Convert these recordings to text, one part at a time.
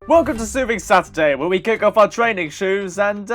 Welcome to Soothing Saturday, where we kick off our training shoes and,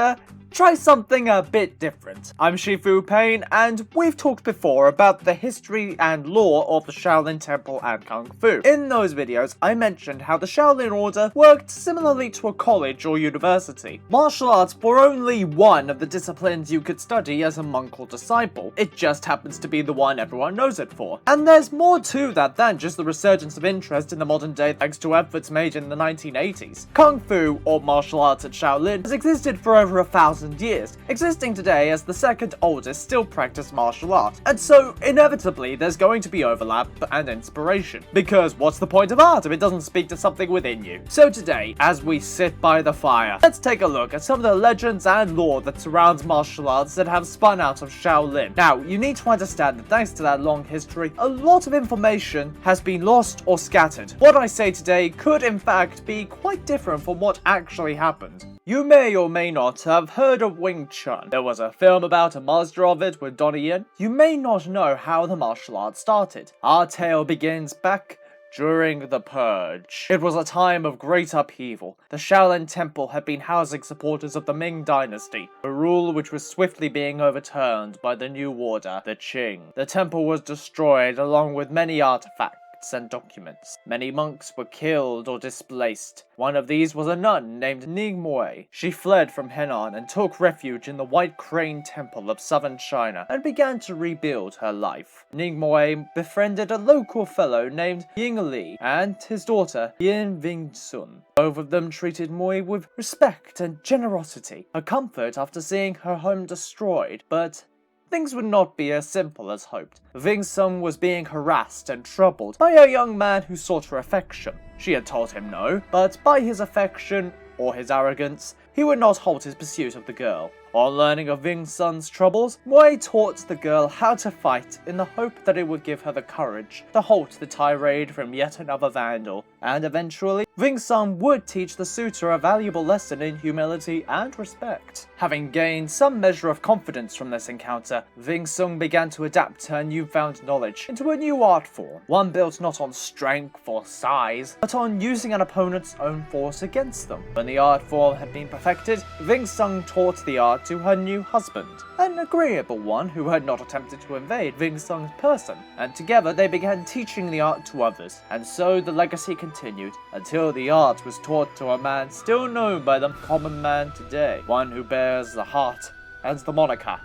try something a bit different. I'm Shifu Pain, and we've talked before about the history and lore of the Shaolin Temple and Kung Fu. In those videos, I mentioned how the Shaolin Order worked similarly to a college or university. Martial arts were only one of the disciplines you could study as a monk or disciple. It just happens to be the one everyone knows it for. And there's more to that than just the resurgence of interest in the modern day thanks to efforts made in the 1980s. Kung Fu, or martial arts at Shaolin, has existed for over 1,000 years, existing today as the second oldest still practiced martial art. And so, inevitably, there's going to be overlap and inspiration. Because what's the point of art if it doesn't speak to something within you? So today, as we sit by the fire, let's take a look at some of the legends and lore that surrounds martial arts that have spun out of Shaolin. Now, you need to understand that thanks to that long history, a lot of information has been lost or scattered. What I say today could in fact be quite different from what actually happened. You may or may not have heard of Wing Chun. There was a film about a master of it with Donnie Yen. You may not know how the martial art started. Our tale begins back during the Purge. It was a time of great upheaval. The Shaolin Temple had been housing supporters of the Ming Dynasty, a rule which was swiftly being overturned by the new order, the Qing. The temple was destroyed along with many artifacts and documents. Many monks were killed or displaced. One of these was a nun named Ningmoy. She fled from Henan and took refuge in the White Crane Temple of southern China and began to rebuild her life. Ningmoy befriended a local fellow named Ying Li and his daughter Yin Ving Sun. Both of them treated Moy with respect and generosity, a comfort after seeing her home destroyed, but things would not be as simple as hoped. Ving Sun was being harassed and troubled by a young man who sought her affection. She had told him no, but by his affection, or his arrogance, he would not halt his pursuit of the girl. On learning of Ving Sun's troubles, Moy taught the girl how to fight in the hope that it would give her the courage to halt the tirade from yet another vandal, and eventually, Ving Sun would teach the suitor a valuable lesson in humility and respect. Having gained some measure of confidence from this encounter, Ving Sun began to adapt her newfound knowledge into a new art form, one built not on strength or size, but on using an opponent's own force against them. When the art form had been perfected, Ving Sun taught the art to her new husband, an agreeable one who had not attempted to invade Ving Sun's person, and together they began teaching the art to others, and so the legacy continued until the art was taught to a man still known by the common man today, one who bears the heart and the moniker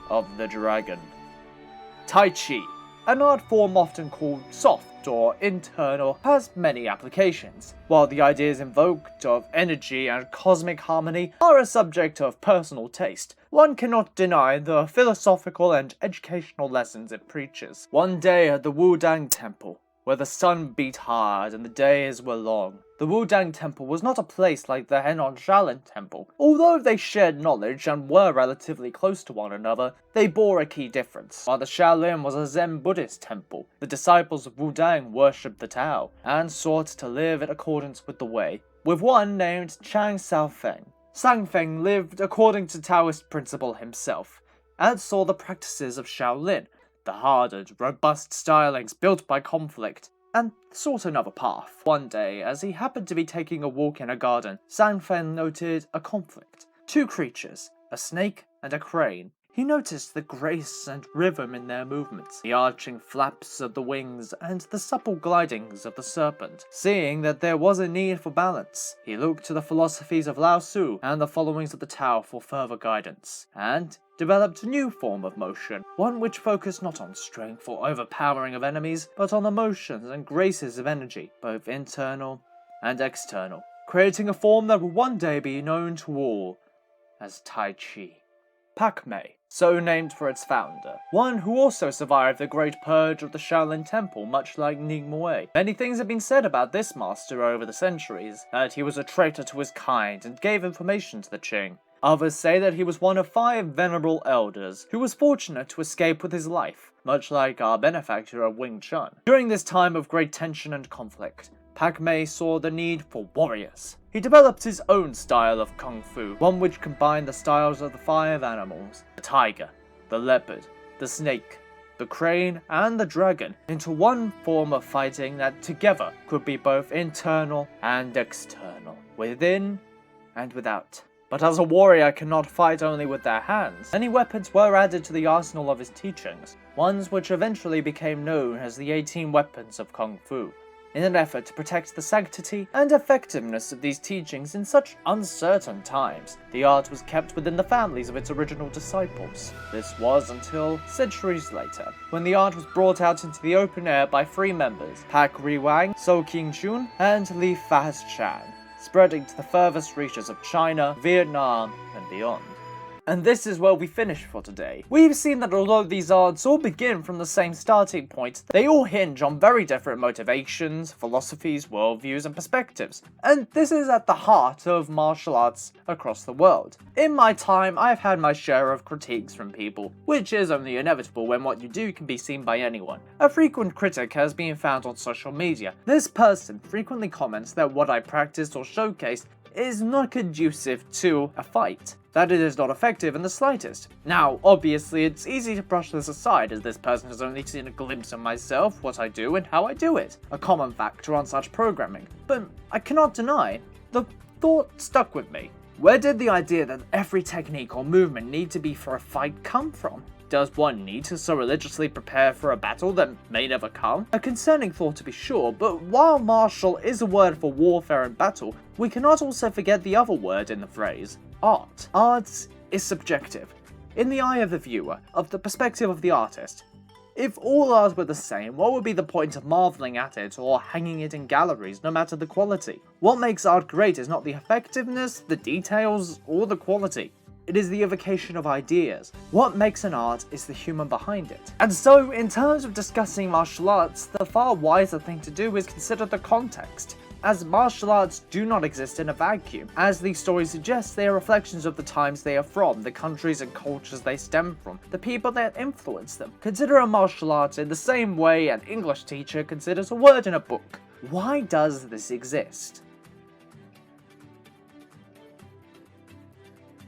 of the dragon. Tai Chi, an art form often called soft or internal, has many applications. While the ideas invoked of energy and cosmic harmony are a subject of personal taste, one cannot deny the philosophical and educational lessons it preaches. One day at the Wudang Temple, where the sun beat hard and the days were long, the Wudang Temple was not a place like the Henan Shaolin Temple. Although they shared knowledge and were relatively close to one another, they bore a key difference. While the Shaolin was a Zen Buddhist temple, the disciples of Wudang worshipped the Tao and sought to live in accordance with the way, with one named Chang Xiaofeng. Xiaofeng lived according to Taoist principle himself, and saw the practices of Shaolin, the hardened, robust stylings built by conflict, and sought another path. One day, as he happened to be taking a walk in a garden, Xiaofeng noted a conflict. Two creatures, a snake and a crane. He noticed the grace and rhythm in their movements, the arching flaps of the wings and the supple glidings of the serpent. Seeing that there was a need for balance, he looked to the philosophies of Lao Tzu and the followings of the Tao for further guidance, and developed a new form of motion, one which focused not on strength or overpowering of enemies, but on the motions and graces of energy, both internal and external, creating a form that will one day be known to all as Tai Chi. Pak Mei, so named for its founder, one who also survived the Great Purge of the Shaolin Temple, much like Ningmoy. Many things have been said about this master over the centuries, that he was a traitor to his kind and gave information to the Qing. Others say that he was one of 5 venerable elders who was fortunate to escape with his life, much like our benefactor of Wing Chun. During this time of great tension and conflict, Pak Mei saw the need for warriors. He developed his own style of kung fu, one which combined the styles of the 5 animals, the tiger, the leopard, the snake, the crane, and the dragon, into one form of fighting that together could be both internal and external. arsenal, within and without. But as a warrior cannot fight only with their hands, many weapons were added to the arsenal of his teachings, ones which eventually became known as the 18 Weapons of Kung Fu. In an effort to protect the sanctity and effectiveness of these teachings in such uncertain times, the art was kept within the families of its original disciples. This was until centuries later, when the art was brought out into the open air by three members, Pak Riwang, So King-chun, and Li Faz-chan, spreading to the furthest reaches of China, Vietnam, and beyond. And this is where we finish for today. We've seen that although these arts all begin from the same starting point, they all hinge on very different motivations, philosophies, worldviews, and perspectives. And this is at the heart of martial arts across the world. In my time, I've had my share of critiques from people, which is only inevitable when what you do can be seen by anyone. A frequent critic has been found on social media. This person frequently comments that what I practiced or showcased is not conducive to a fight, that it is not effective in the slightest. Now, obviously, it's easy to brush this aside as this person has only seen a glimpse of myself, what I do, and how I do it, a common factor on such programming. But I cannot deny, the thought stuck with me. Where did the idea that every technique or movement need to be for a fight come from? Does one need to so religiously prepare for a battle that may never come? A concerning thought to be sure, but while martial is a word for warfare and battle, we cannot also forget the other word in the phrase, art. Art is subjective, in the eye of the viewer, of the perspective of the artist. If all art were the same, what would be the point of marveling at it or hanging it in galleries, no matter the quality? What makes art great is not the effectiveness, the details, or the quality. It is the evocation of ideas. What makes an art is the human behind it. And so, in terms of discussing martial arts, the far wiser thing to do is consider the context, as martial arts do not exist in a vacuum. As these stories suggest, they are reflections of the times they are from, the countries and cultures they stem from, the people that influence them. Consider a martial art in the same way an English teacher considers a word in a book. Why does this exist?